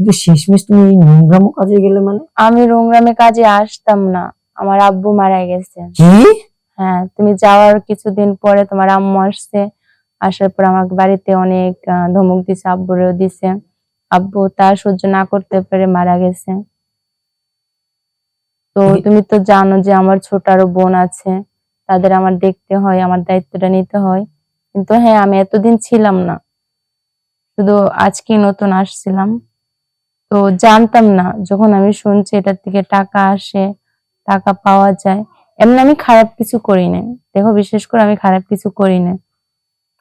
কিন্তু শেষমেশ তুমি এই নোংরামো কাজে গেলে মানে? আমি নোংরামে কাজে আসতাম না, আমার আব্বু মারা গেছে। কি? হ্যাঁ, তুমি যাওয়ার কিছুদিন পরে তোমার আম্মু আসছে, আসার পর আমার বাড়িতে অনেক ধমক দিছে, আব্বুরেও দিছে। আব্বু তা সহ্য না করতে পেরে মারা গেছে। তো তুমি তো জানো যে আমার ছোট আরো বোন আছে, তাদের আমার দেখতে হয়, আমার দায়িত্বটা নিতে হয়। কিন্তু হ্যাঁ, আমি এতদিন ছিলাম না, শুধু আজকে নতুন আসছিলাম। তো জানতাম না, যখন আমি শুনছি এটার থেকে টাকা আসে, টাকা পাওয়া যায়। এমনি আমি খারাপ কিছু করি নাই, দেখো বিশেষ করে আমি খারাপ কিছু করি না।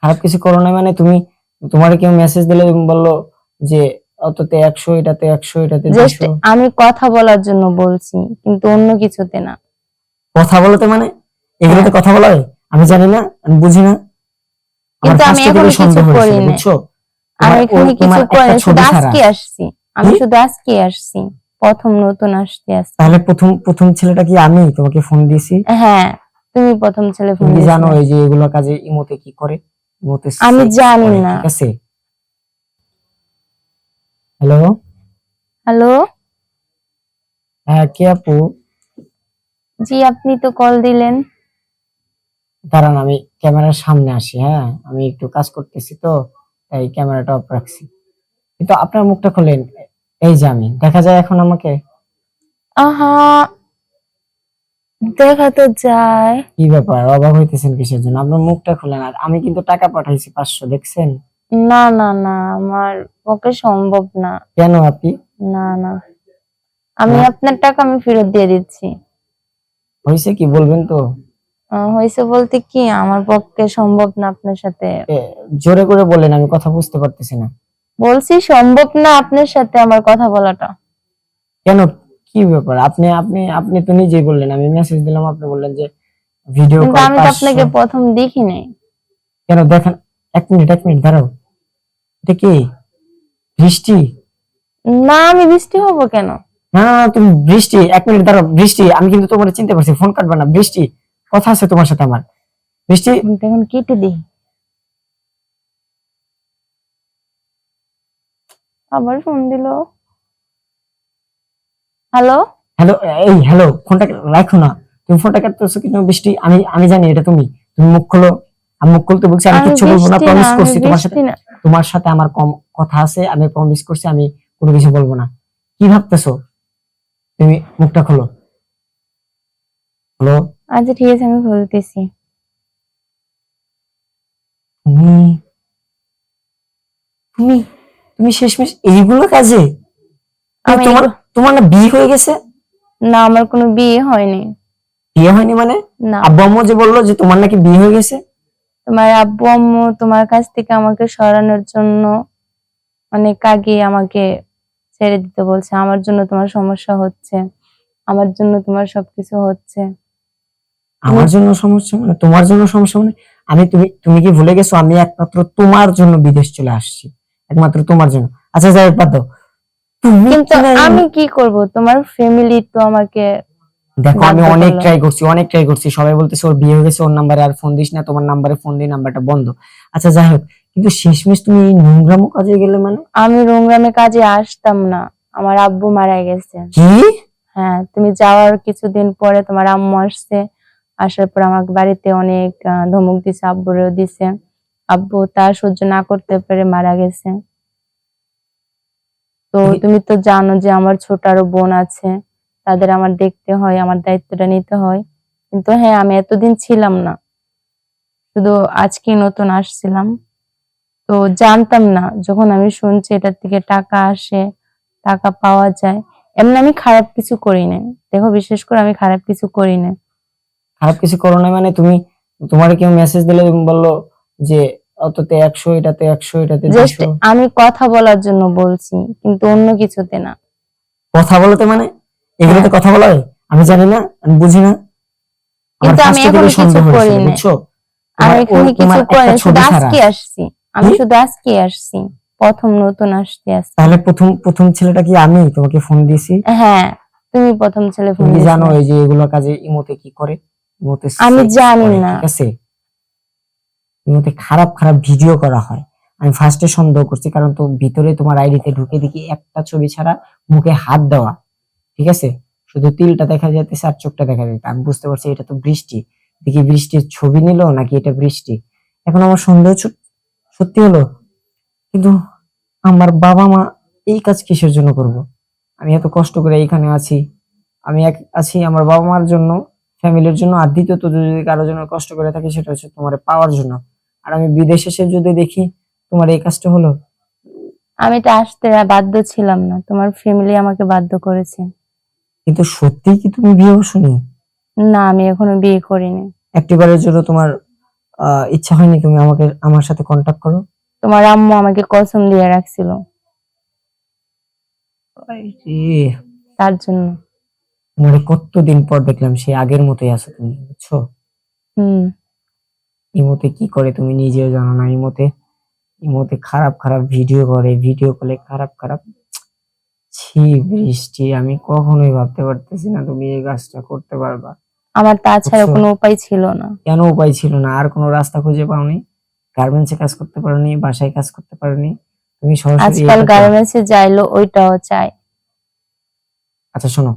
খারাপ কিছু করো না মানে? তুমি, তোমার কেউ মেসেজ দিলে তুমি বললো যে অততে 100, এটাতে 100, এটাতে জাস্ট 200? আমি কথা বলার জন্য বলছি, কিন্তু অন্য কিছুতে না। কথা বলতে মানে? এগুলোতে হ্যাঁ, কথা বলা হয়? আমি জানি না, আমি বুঝি না। আমার কিন্তু আমি ফার্স্টে এখন থেকে কিছু সন্দেহ করি হয়েছিল, না। বুঝছো? আমি তোমার এখানে কিছু তোমার করি একটা না, শুধু ছবি ছাড়া। আজকে আসছি। আমি কি? শুধু আজকে আসছি, প্রথম নতুন আসছি আজকে। তাহলে প্রথম প্রথম ছেলেটা কি আমি তোমাকে ফোন দিয়েছি? হ্যাঁ, তুমি প্রথম ছেলে ফোন তুমি কি জানো দিয়েছিলে। এই যে এগুলো কাজে ইমোতে কি করে? ইমোতে আমি সেক্স জানি করে, না। ঠিক আছে? হ্যালো। হ্যালো। হ্যাঁ, কে আপু? জি, আপনি তো কল দিলেন। দাঁড়ান, আমি ক্যামেরার সামনে আসি। হ্যাঁ, আমি একটু কাজ করতেছি তো, তাই ক্যামেরাটা অফ রাখছি। কিন্তু আপনার মুখটা খোলেন। এই যে আমি, দেখা যায় এখন আমাকে? আহা, দেখা তো যায়। কি ব্যাপার, অবাক হইতেছেন কিসের জন্য? আপনার মুখটা খোলেন। আর আমি কিন্তু টাকা পাঠাইছি 500, দেখছেন? না না না, আমার পক্ষে সম্ভব না। কেন আপনি? না না, আমি না, আপনার টাকা আমি ফেরত দিয়ে দিচ্ছি। হয়েছে কি বলবেন তো? হয়েছে বলতে কি, আমার পক্ষে সম্ভব না আপনার সাথে। এ, জোরে করে বলেন, আমি কথা বুঝতে পারতেছি না। বলছি সম্ভব না আপনার সাথে আমার কথা বলাটা। কেন? কি ব্যাপার? আপনি আপনি আপনি তো নিজেই বললেন, আমি মেসেজ দিলাম, আপনি বললেন যে ভিডিও কিন্তু কল আমি তো 500। আপনাকে প্রথম দেখি নাই। কেন দেখেন? 1 মিনিট দাঁড়াও। এটা কি বৃষ্টি? না, আমি বৃষ্টি হব কেন? না না না, তুমি বৃষ্টি। 1 মিনিট দাঁড়াও, বৃষ্টি। আমি কিন্তু তোমার চিনতে পারছি, ফোন কাটবে না। বৃষ্টি, কথা আছে তোমার সাথে আমার। বৃষ্টি। ফোনটা এখন কেটে দিই, আবার ফোন দিল। হ্যালো। হ্যালো। এই হ্যালো, ফোনটা রাখো না। তুমি ফোনটা কাটতেছো কেন বৃষ্টি? আমি আমি জানি এটা তুমি। তুমি মুখ খোলো। আমি মুখ খুলতে বলছি, আমি আমি কিচ্ছু বলবো না, বৃষ্টি না, প্রমিস আমি করছি তোমার সাথে। বৃষ্টি না। তোমার সাথে আমার কম কথা আছে, আমি প্রমিস করছি আমি কোনো কিছু বলবো না। কি ভাবতেছো? তুমি মুখটা খোলো। হলো। আচ্ছা ঠিক আছে, আমি বলতেছি। তুমি তুমি তুমি শেষমেশ এইগুলো কাজে? আমি তোমার তোমার না বিয়ে হয়ে গেছে? না, আমার কোনো বিয়ে হয়নি। বিয়ে হয়নি মানে? না, আব্বু আম্মু যে বললো যে তোমার নাকি বিয়ে হয়ে গেছে। তোমার আব্বু আম্মু তোমার কাছ থেকে আমাকে সরানোর জন্য অনেক আগে আমাকে ছেড়ে দিতে বলছে। আমার জন্য তোমার সমস্যা হচ্ছে, আমার জন্য তোমার সবকিছু হচ্ছে। তুমি আমার জন্য সমস্যা মানে? তোমার জন্য সমস্যা মানে? আমি, তুমি তুমি কি ভুলে গেছো আমি একমাত্র তোমার জন্য বিদেশ চলে আসছি? একমাত্র তোমার জন্য। আচ্ছা যাই হোক, বাদ দাও। তুমি কিন্তু কিনা আমি কি করব, তোমার ফ্যামিলি তো আমাকে দেখো, আমি বাধ্য অনেক করলো। ট্রাই করছি, অনেক ট্রাই করছি। সবাই বলতেছে ওর বিয়ে হয়ে গেছে, ওর নাম্বারে আর ফোন দিস না, তোমার নাম্বারে ফোন দিই, নাম্বারটা বন্ধ। আচ্ছা যাই হোক, কিন্তু শেষমেশ তুমি এই নোংরামো কাজে গেলে মানে? আমি নোংরামে কাজে আসতাম না, আমার আব্বু মারা গেছে। কি? হ্যাঁ, তুমি যাওয়ার কিছুদিন পরে তোমার আম্মু আসছে, আসার পর আমার বাড়িতে অনেক ধমক দিছে, আব্বুরেও দিছে। আব্বু তা সহ্য না করতে পেরে মারা গেছে। তো তুমি তো জানো যে আমার ছোট আরো বোন আছে, তাদের আমার দেখতে হয়, আমার দায়িত্বটা নিতে হয়। কিন্তু হ্যাঁ, আমি এতদিন ছিলাম না, শুধু আজকে নতুন আসছিলাম। তো জানতাম না, যখন আমি শুনছি এটার থেকে টাকা আসে, টাকা পাওয়া যায়। এমনি আমি খারাপ কিছু করি না, দেখো বিশেষ করে আমি খারাপ কিছু করি না। খারাপ কিছু করো না মানে? তুমি, তোমার কেউ মেসেজ দিলে তুমি বললো যে অততে 100, এটাতে 100, এটাতে জাস্ট 200? আমি কথা বলার জন্য বলছি, কিন্তু অন্য কিছুতে না। কথা বলতে মানে? হ্যাঁ, এগুলোতে কথা বলা হয়? আমি জানি না, আমি বুঝি না। আমার কিন্তু আমি ফার্স্টে এখন থেকে কিছু সন্দেহ করি হয়েছিল, না। বুঝছো? আমি এখানে কিছু তোমার করি একটা না, শুধু ছবি ছাড়া। আজকে আসছি। আমি কি? শুধু আজকে আসছি, প্রথম নতুন আসছি আজকে। তাহলে প্রথম প্রথম ছেলেটা কি আমি তোমাকে ফোন দিয়েছি? হ্যাঁ, তুমি প্রথম ছেলে ফোন তুমি কি জানো দিয়েছিলে। এই যে এগুলো কাজে ইমোতে কি করে? ইমোতে আমি সেক্স জানি করে, না। ঠিক আছে? ইমোতে খারাপ খারাপ ভিডিও করা হয়। আমি ফার্স্টে সন্দেহ করছি, কারণ তো ভিতরে তোমার আইডিতে ঢুকে দেখি একটা ছবি ছাড়া মুখে হাত দেওয়া, ঠিক আছে, শুধু তিলটা দেখা যাইতেছে আর চোখটা দেখা যাইতে, আমি বুঝতে পারছি এটা তো বৃষ্টি। দেখি বৃষ্টির ছবি নিল নাকি এটা বৃষ্টি। এখন আমার সন্দেহ সত্যি হলো। কিন্তু আমার বাবা মা এই কাজ কিসের জন্য করব? আমি এত কষ্ট করে এখানে আছি, আমি আছি আমার বাবা মার জন্য, ফ্যামিলির জন্য, আর দ্বিতীয়ত যদি কারোর জন্য কষ্ট করে থাকি সেটা হচ্ছে তোমার পাওয়ার জন্য। আর আমি বিদেশে এসে যদি দেখি তোমার এই কাজটা হলো। আমি তো আসতে বাধ্য ছিলাম না, তোমার ফ্যামিলি আমাকে বাধ্য করেছে। কিন্তু সত্যি কি তুমি বিয়ে বসনি? না, আমি এখনো বিয়ে করিনি। একটিবারের জন্য তোমার ইচ্ছা হয়নি তুমি আমার সাথে কন্টাক্ট করো? তোমার আম্মু আমাকে কসম দিয়ে রাখছিল, আরে, তার জন্য। মানে কতদিন পর দেখলাম সেই আগের মতোই আছো তুমি, বুঝছো? হুম। ইমোতে কি করে তুমি নিজেও জানো না। ইমোতে খারাপ খারাপ ভিডিও করে, ভিডিও কলে খারাপ খারাপ। ছি বৃষ্টি, আমি কখনোই ভাবতে পারতেছি না তুমি এই কাজটা করতে পারবা। আমার তাছাড়া বুঝছো? কোনো উপায় ছিল না। কেন উপায় ছিল না? আর কোনো রাস্তা খুঁজে পাওনি? গার্মেন্টসে কাজ করতে পারোনি, বাসায় কাজ করতে পারোনি, তুমি সরাসরি আজকাল এটাতে। গার্মেন্টসে যাইলো ওইটাও চাই। আচ্ছা শোনো,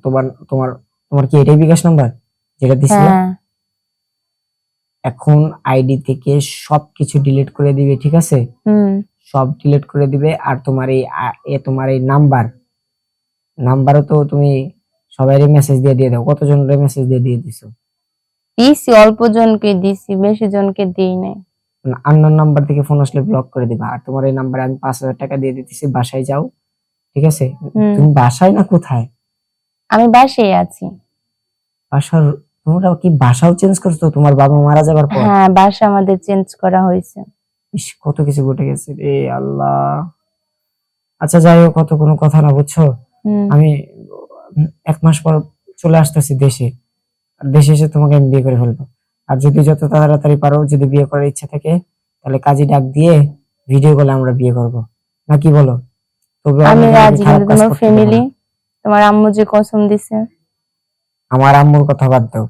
তোমার তোমার তোমার কি এটাই বিকাশ নাম্বার যেটা দিছিলে? হ্যাঁ। এখন আইডি থেকে সবকিছু ডিলিট করে দিবে, ঠিক আছে? হুম। সব ডিলিট করে দিবে। আর তোমার তোমার এই নাম্বারও তো তুমি সবাইকে মেসেজ দিয়ে দাও। কতজনের মেসেজ দিয়ে দিছো? দিছি, অল্প জনকে দিছি, বেশি জনকে দিই নাই। আননোন নাম্বার থেকে ফোন আসলে ব্লক করে দিবা। আর তোমার এই নাম্বারে আমি 5,000 টাকা দিয়ে দিতেছি, বাসায় যাও, ঠিক আছে? হুম। তুমি বাসায় না কোথায়? আমি বাসায় আছি। বাসার, তোমরা কি বাসাও চেঞ্জ করছো তোমার বাবা মারা যাবার পর? হ্যাঁ, বাসা আমাদের চেঞ্জ করা হয়েছে। ইস, কত কিছু ঘটে গেছে রে আল্লাহ। আচ্ছা যাই হোক, কত কোনো কথা না, বুঝছো? হুম। আমি 1 মাস পর চলে আসতেছি দেশে। আর দেশে এসে তোমাকে আমি বিয়ে করে ফেলবো। আর যদি যত তাড়াতাড়ি পারো, যদি বিয়ে করার ইচ্ছা থাকে, তাহলে কাজী ডাক দিয়ে ভিডিও কলে আমরা বিয়ে করব, নাকি বলো? তবে আমি আমি এখানে রাজি, খারাপ কিন্তু কাজ তোমার করতে দেবো ফ্যামিলি, না। তোমার আম্মু যে কসম দিছে। আমার আম্মুর কথা বাদ দাও,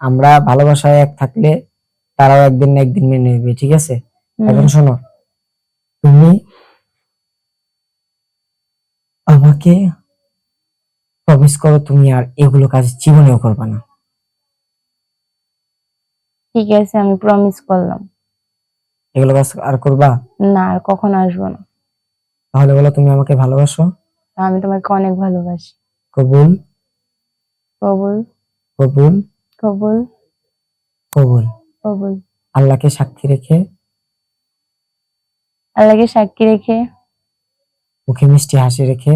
আমরা ভালোবাসায় এক থাকলে তারাও একদিন না একদিন মেনে নেবে, ঠিক আছে? হুম। এখন শোনো, তুমি আমাকে প্রমিস করো তুমি আর এগুলো কাজ জীবনেও করবে না। ঠিক আছে, আমি প্রমিস করলাম। এগুলো কাজ আর করবা? না, আর কখনো আসবো না। তাহলে বলো তুমি আমাকে ভালোবাসো? আমি তোমাকে অনেক ভালোবাসি। কবুল? কবুল। কবুল? কবুল। কবুল? কবুল। আল্লাহকে সাক্ষী রেখে, আল্লাহকে সাক্ষী রেখে, মুখে মিষ্টি হাসি রেখে,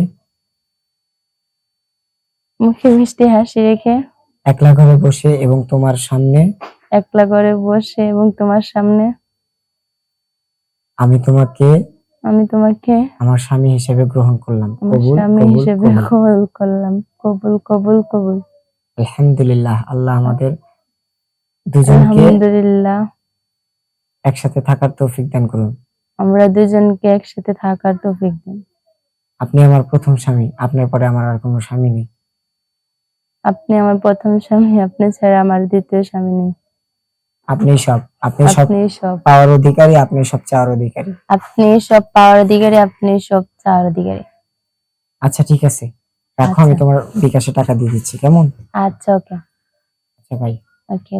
মুখে মিষ্টি হাসি রেখে, একলা ঘরে বসে এবং তোমার সামনে একলা করে বসে এবং তোমার সামনে আমি তোমাকে আমি তোমাকে আমার স্বামী হিসেবে গ্রহণ করলাম। আমার কবুল? স্বামী কবুল? হিসেবে কবুল? কবুল করলাম। কবুল। কবুল। কবুল। আলহামদুলিল্লাহ, আল্লাহ আমাদের দুজনকে আলহামদুলিল্লাহ। একসাথে থাকার তৌফিক দান করুন। আমরা দুজনকে একসাথে থাকার তৌফিক দিন। আপনি আমার প্রথম স্বামী, আপনার পরে আমার আর কোনো স্বামী নেই। আপনি আমার প্রথম স্বামী, আপনি ছাড়া আমার দ্বিতীয় স্বামী নেই। আপনি সব আপনি সব। পাওয়ার অধিকারী, আপনি সব চাওয়ার অধিকারী। আপনি সব পাওয়ার অধিকারী, আপনি সব চাওয়ার অধিকারী। আচ্ছা ঠিক আছে, রাখো, আমি আচ্ছা। তোমার বিকাশে টাকা দিয়ে দিচ্ছি, কেমন? আচ্ছা, ওকে। আচ্ছা ভাই। ওকে।